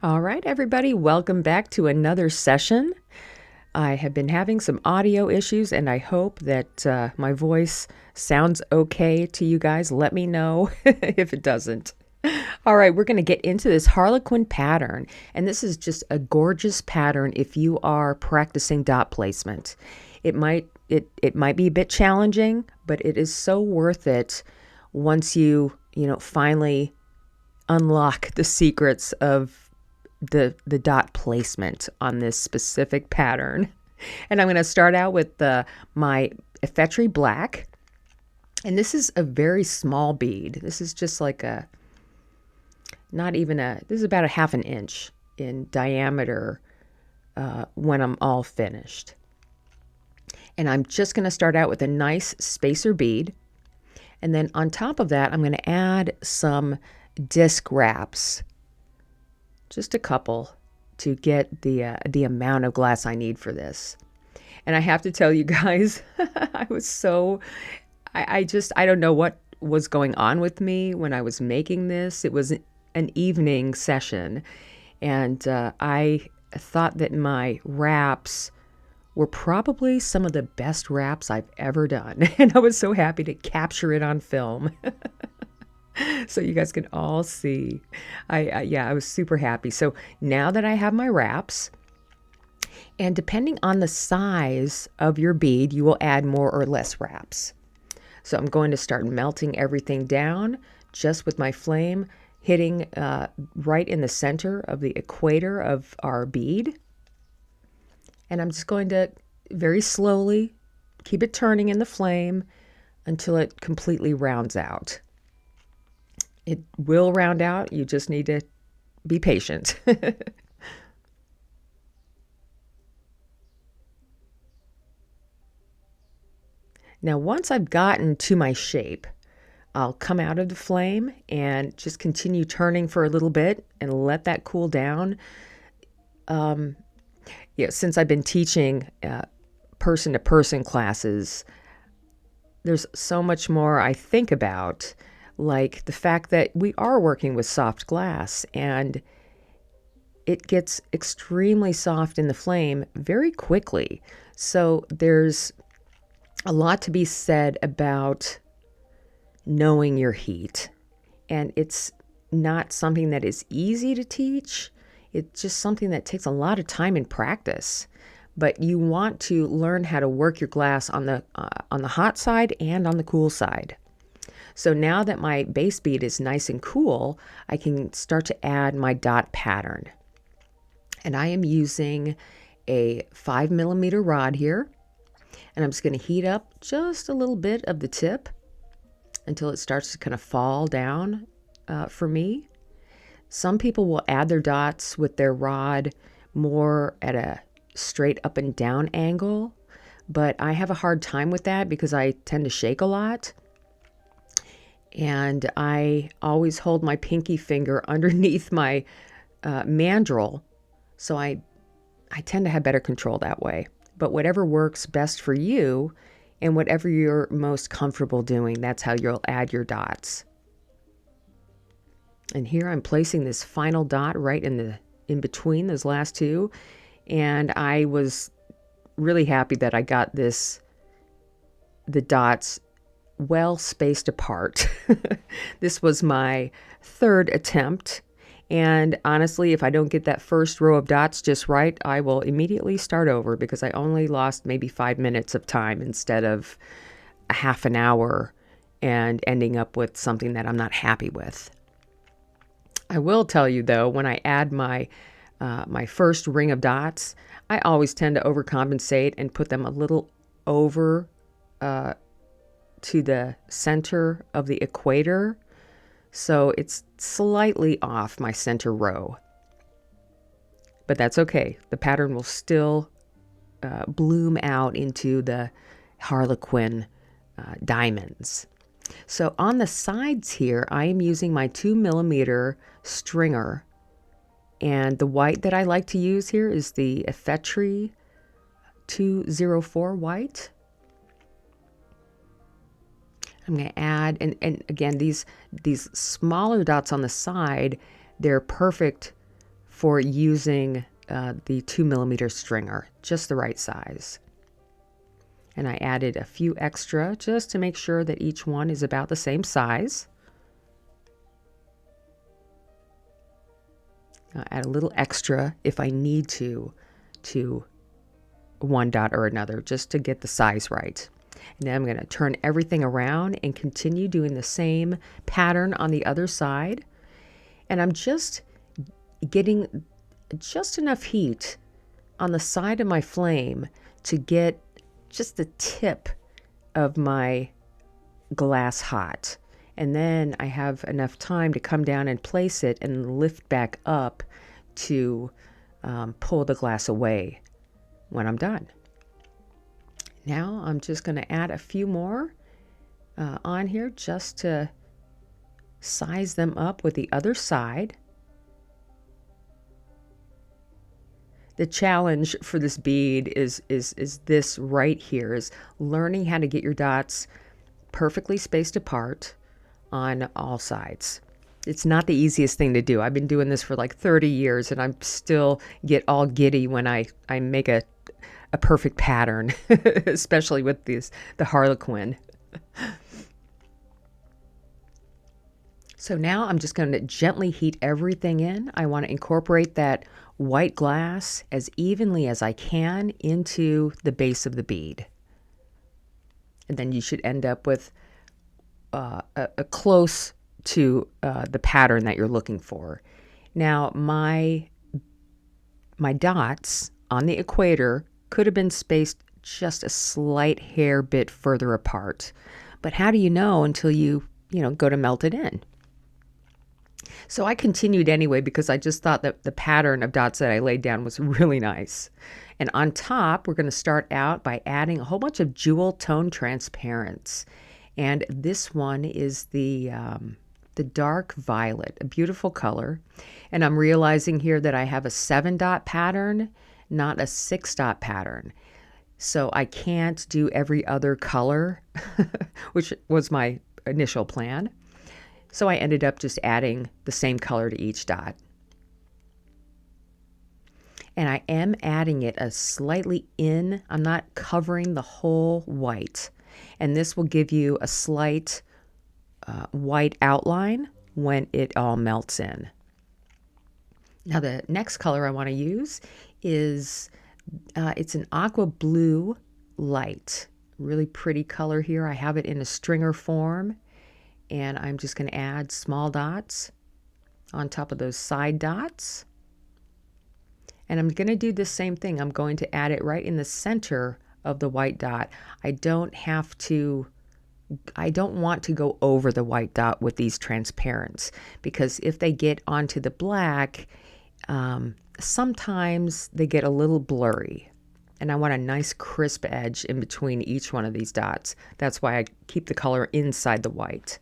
All right, everybody, welcome back to another session. I have been having some audio issues, and I hope that my voice sounds okay to you guys. Let me know if it doesn't. All right, we're going to get into this Harlequin pattern, and this is just a gorgeous pattern if you are practicing dot placement. It might be a bit challenging, but it is so worth it once you finally unlock the secrets of the dot placement on this specific pattern. And I'm going to start out with my effetry black. And this is a very small bead. This is just like this is about a half an inch in diameter when I'm all finished. And I'm just going to start out with a nice spacer bead. And then on top of that, I'm going to add some disc wraps. Just a couple to get the amount of glass I need for this. And I have to tell you guys, I don't know what was going on with me when I was making this. It was an evening session, and I thought that my wraps were probably some of the best wraps I've ever done. And I was so happy to capture it on film. So you guys can all see. I was super happy. So now that I have my wraps, and depending on the size of your bead, you will add more or less wraps. So I'm going to start melting everything down just with my flame, hitting right in the center of the equator of our bead. And I'm just going to very slowly keep it turning in the flame until it completely rounds out. It will round out. You just need to be patient. Now, once I've gotten to my shape, I'll come out of the flame and just continue turning for a little bit and let that cool down. Since I've been teaching person-to-person classes, there's so much more I think about, like the fact that we are working with soft glass and it gets extremely soft in the flame very quickly. So there's a lot to be said about knowing your heat. And it's not something that is easy to teach. It's just something that takes a lot of time and practice. But you want to learn how to work your glass on the hot side and on the cool side. So now that my base bead is nice and cool, I can start to add my dot pattern. And I am using a 5mm rod here. And I'm just going to heat up just a little bit of the tip until it starts to kind of fall down for me. Some people will add their dots with their rod more at a straight up and down angle. But I have a hard time with that because I tend to shake a lot. And I always hold my pinky finger underneath my mandrel, so I tend to have better control that way. But whatever works best for you and whatever you're most comfortable doing, that's how you'll add your dots. And here I'm placing this final dot right in between those last two, and I was really happy that I got the dots well spaced apart. This was my third attempt, and honestly, if I don't get that first row of dots just right, I will immediately start over because I only lost maybe 5 minutes of time instead of a half an hour and ending up with something that I'm not happy with. I will tell you though, when I add my first ring of dots, I always tend to overcompensate and put them a little over to the center of the equator, so it's slightly off my center row. But that's okay. The pattern will still bloom out into the Harlequin diamonds. So on the sides here, I am using my 2mm stringer, and the white that I like to use here is the effetry 204 white. I'm going to add, and again, these smaller dots on the side, they're perfect for using the 2mm stringer, just the right size. And I added a few extra just to make sure that each one is about the same size. I'll add a little extra if I need to one dot or another, just to get the size right. And then I'm going to turn everything around and continue doing the same pattern on the other side. And I'm just getting just enough heat on the side of my flame to get just the tip of my glass hot. And then I have enough time to come down and place it and lift back up to pull the glass away when I'm done. Now I'm just going to add a few more on here just to size them up with the other side. The challenge for this bead is this right here, is learning how to get your dots perfectly spaced apart on all sides. It's not the easiest thing to do. I've been doing this for like 30 years and I'm still get all giddy when I make a perfect pattern, especially with the Harlequin. So now I'm just going to gently heat everything in. I want to incorporate that white glass as evenly as I can into the base of the bead. And then you should end up with a close to the pattern that you're looking for. Now my dots on the equator could have been spaced just a slight hair bit further apart. But how do you know until you go to melt it in? So I continued anyway because I just thought that the pattern of dots that I laid down was really nice. And on top, we're going to start out by adding a whole bunch of jewel tone transparents. And this one is the dark violet, a beautiful color. And I'm realizing here that I have a 7-dot pattern, not a 6-dot pattern. So I can't do every other color, which was my initial plan. So I ended up just adding the same color to each dot. And I am adding it a slightly in. I'm not covering the whole white. And this will give you a slight white outline when it all melts in. Now the next color I want to use is, it's an aqua blue light. Really pretty color here. I have it in a stringer form. And I'm just going to add small dots on top of those side dots. And I'm going to do the same thing. I'm going to add it right in the center of the white dot. I don't want to go over the white dot with these transparents, because if they get onto the black, sometimes they get a little blurry. And I want a nice crisp edge in between each one of these dots. That's why I keep the color inside the white.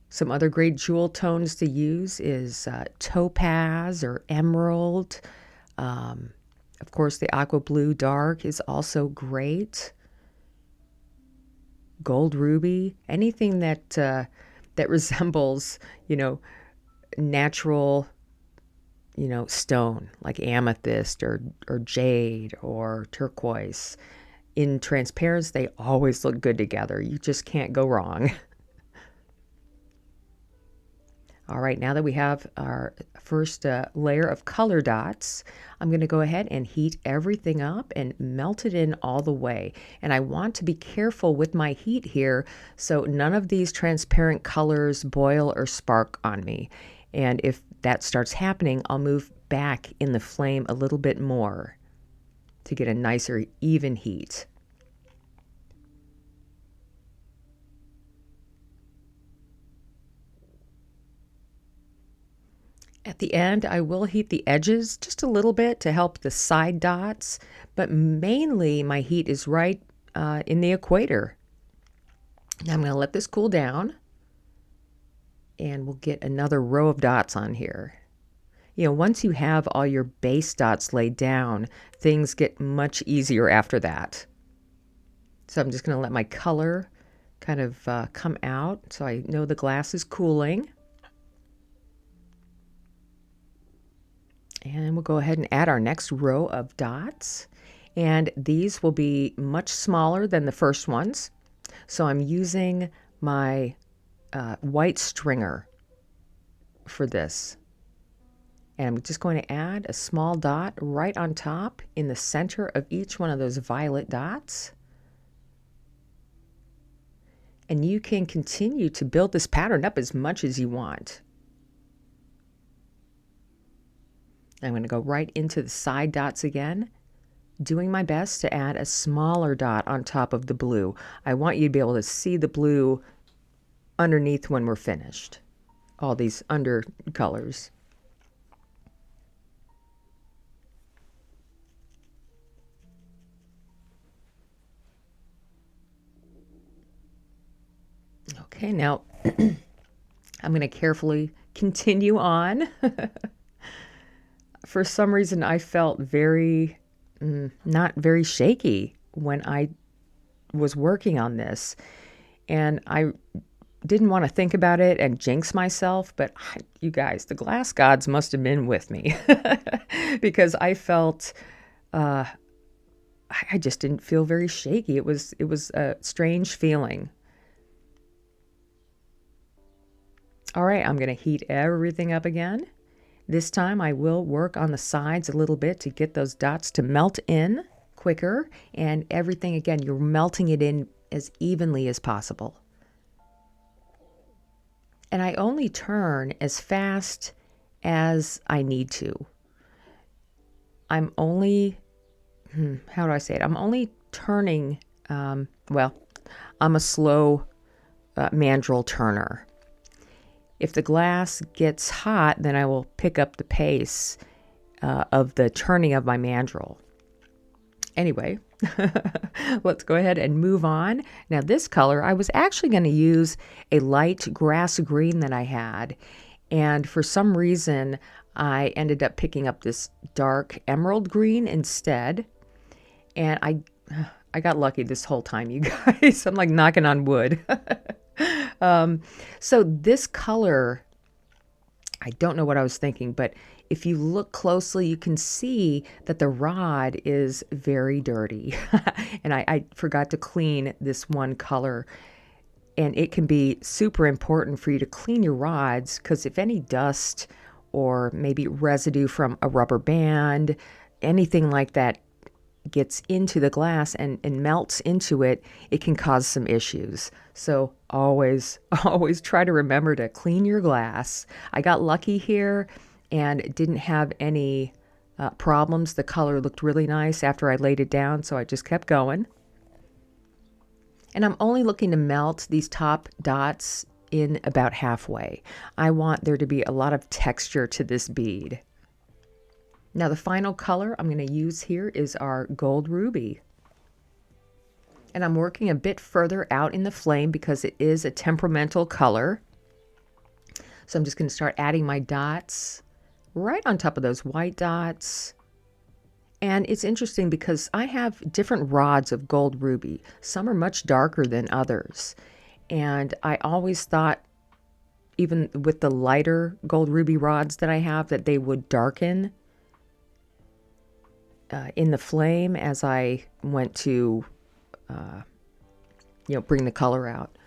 Some other great jewel tones to use is topaz or emerald. Of course, the aqua blue dark is also great. Gold ruby, anything that resembles, natural, stone, like amethyst or jade or turquoise. In transparency, they always look good together. You just can't go wrong. All right, now that we have our first layer of color dots, I'm going to go ahead and heat everything up and melt it in all the way. And I want to be careful with my heat here so none of these transparent colors boil or spark on me. And if that starts happening, I'll move back in the flame a little bit more to get a nicer, even heat. At the end, I will heat the edges just a little bit to help the side dots, but mainly my heat is right in the equator. Now I'm going to let this cool down, and we'll get another row of dots on here. Once you have all your base dots laid down, things get much easier after that. So I'm just going to let my color kind of come out so I know the glass is cooling. And we'll go ahead and add our next row of dots. And these will be much smaller than the first ones. So I'm using my white stringer for this. And I'm just going to add a small dot right on top in the center of each one of those violet dots. And you can continue to build this pattern up as much as you want. I'm going to go right into the side dots again, doing my best to add a smaller dot on top of the blue. I want you to be able to see the blue underneath when we're finished. All these under colors. Okay, now I'm going to carefully continue on. For some reason, I felt not very shaky when I was working on this. And I didn't want to think about it and jinx myself, but you guys, the glass gods must have been with me because I felt, I just didn't feel very shaky. It was a strange feeling. All right, I'm going to heat everything up again. This time I will work on the sides a little bit to get those dots to melt in quicker, and everything, again, you're melting it in as evenly as possible. And I only turn as fast as I need to. I'm only, how do I say it? I'm only turning, well, I'm a slow mandrel turner. If the glass gets hot, then I will pick up the pace of the turning of my mandrel. Anyway, let's go ahead and move on. Now this color, I was actually going to use a light grass green that I had. And for some reason, I ended up picking up this dark emerald green instead. And I got lucky this whole time, you guys. I'm like knocking on wood. So this color, I don't know what I was thinking, but if you look closely, you can see that the rod is very dirty. And I forgot to clean this one color. And it can be super important for you to clean your rods, because if any dust or maybe residue from a rubber band, anything like that gets into the glass and melts into it, it can cause some issues. So always try to remember to clean your glass. I got lucky here and didn't have any problems. The color looked really nice after I laid it down, so I just kept going. And I'm only looking to melt these top dots in about halfway. I want there to be a lot of texture to this bead. Now the final color I'm going to use here is our gold ruby. And I'm working a bit further out in the flame because it is a temperamental color. So I'm just going to start adding my dots right on top of those white dots. And it's interesting because I have different rods of gold ruby. Some are much darker than others. And I always thought, even with the lighter gold ruby rods that I have, that they would darken in the flame as I went to, bring the color out.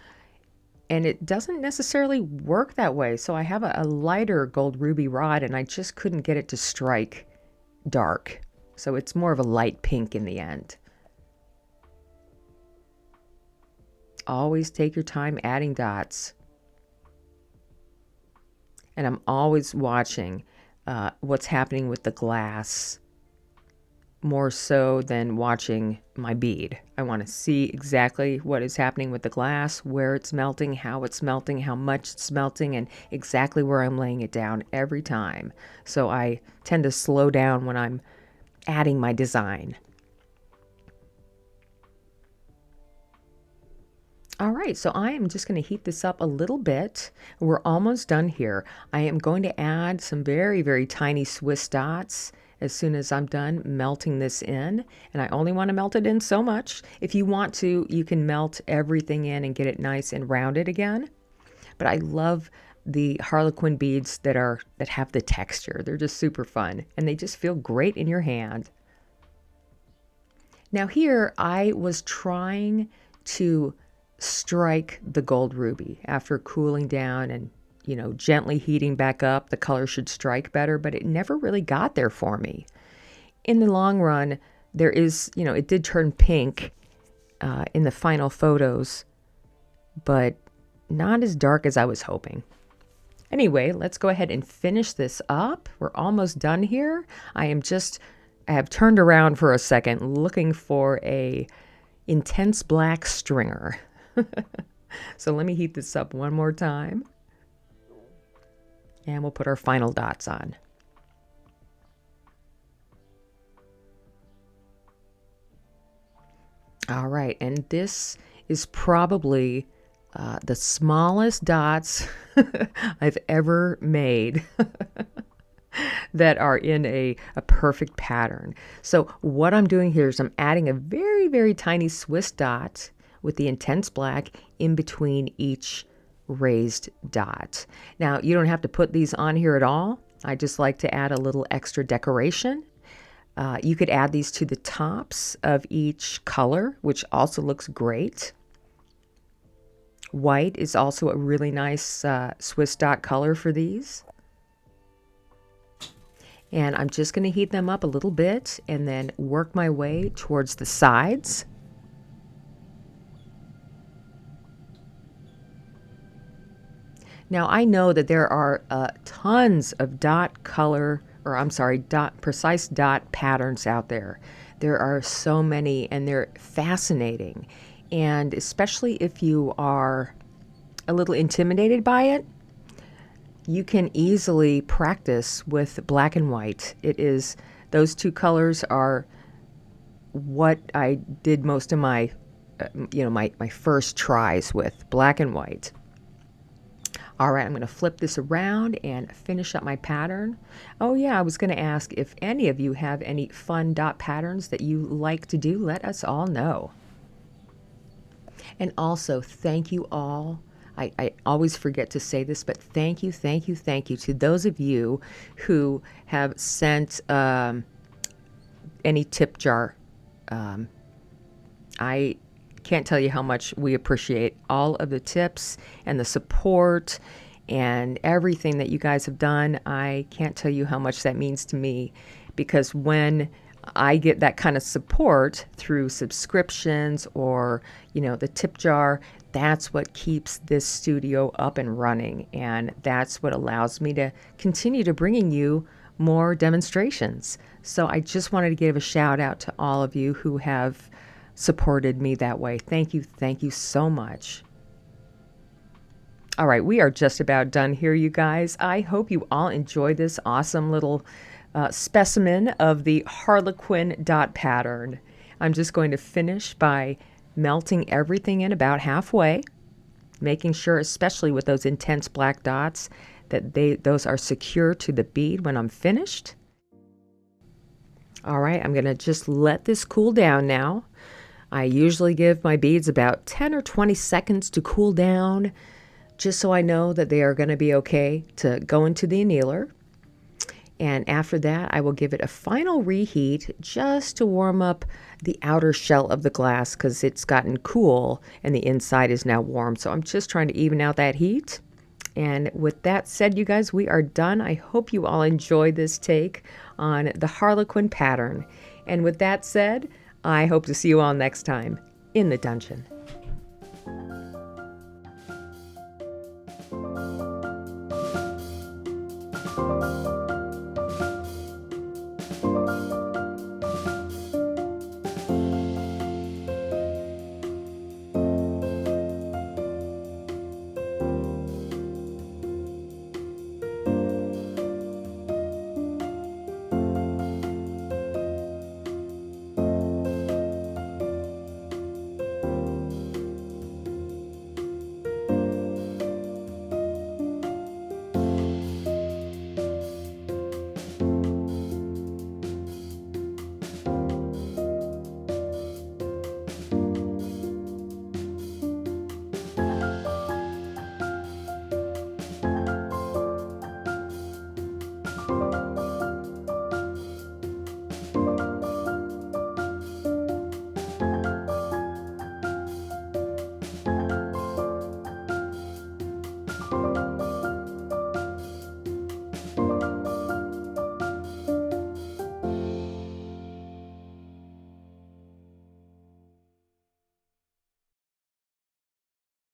And it doesn't necessarily work that way. So I have a lighter gold ruby rod and I just couldn't get it to strike dark. So it's more of a light pink in the end. Always take your time adding dots. And I'm always watching what's happening with the glass, more so than watching my bead. I want to see exactly what is happening with the glass, where it's melting, how much it's melting, and exactly where I'm laying it down every time. So I tend to slow down when I'm adding my design. All right, so I am just going to heat this up a little bit. We're almost done here. I am going to add some very, very tiny Swiss dots as soon as I'm done melting this in. And I only want to melt it in so much. If you want to, you can melt everything in and get it nice and rounded again. But I love the Harlequin beads that have the texture. They're just super fun, and they just feel great in your hand. Now here I was trying to strike the gold ruby after cooling down and, gently heating back up. The color should strike better, but it never really got there for me. In the long run, there is, it did turn pink in the final photos, but not as dark as I was hoping. Anyway, let's go ahead and finish this up. We're almost done here. I have turned around for a second looking for a intense black stringer. So let me heat this up one more time. And we'll put our final dots on. All right, and this is probably the smallest dots I've ever made that are in a perfect pattern. So what I'm doing here is I'm adding a very, very tiny Swiss dot with the intense black in between each raised dot. Now, you don't have to put these on here at all. I just like to add a little extra decoration. You could add these to the tops of each color, which also looks great. White is also a really nice Swiss dot color for these. And I'm just going to heat them up a little bit and then work my way towards the sides. Now I know that there are tons of precise dot patterns out there. There are so many, and they're fascinating. And especially if you are a little intimidated by it, you can easily practice with black and white. Those two colors are what I did most of my, my first tries with, black and white. All right, I'm going to flip this around and finish up my pattern. Oh yeah, I was going to ask if any of you have any fun dot patterns that you like to do. Let us all know. And also, thank you all. I always forget to say this, but thank you to those of you who have sent any tip jar. I can't tell you how much we appreciate all of the tips and the support and everything that you guys have done. I can't tell you how much that means to me, because when I get that kind of support through subscriptions or, the tip jar, that's what keeps this studio up and running. And that's what allows me to continue to bringing you more demonstrations. So I just wanted to give a shout out to all of you who have supported me that way. Thank you so much. All right, we are just about done here, you guys. I hope you all enjoy this awesome little specimen of the Harlequin dot pattern. I'm just going to finish by melting everything in about halfway, making sure, especially with those intense black dots, that those are secure to the bead when I'm finished. All right, I'm going to just let this cool down now. I usually give my beads about 10 or 20 seconds to cool down, just so I know that they are going to be okay to go into the annealer. And after that, I will give it a final reheat just to warm up the outer shell of the glass, because it's gotten cool and the inside is now warm. So I'm just trying to even out that heat. And with that said, you guys, we are done. I hope you all enjoyed this take on the Harlequin pattern. And with that said, I hope to see you all next time in the dungeon.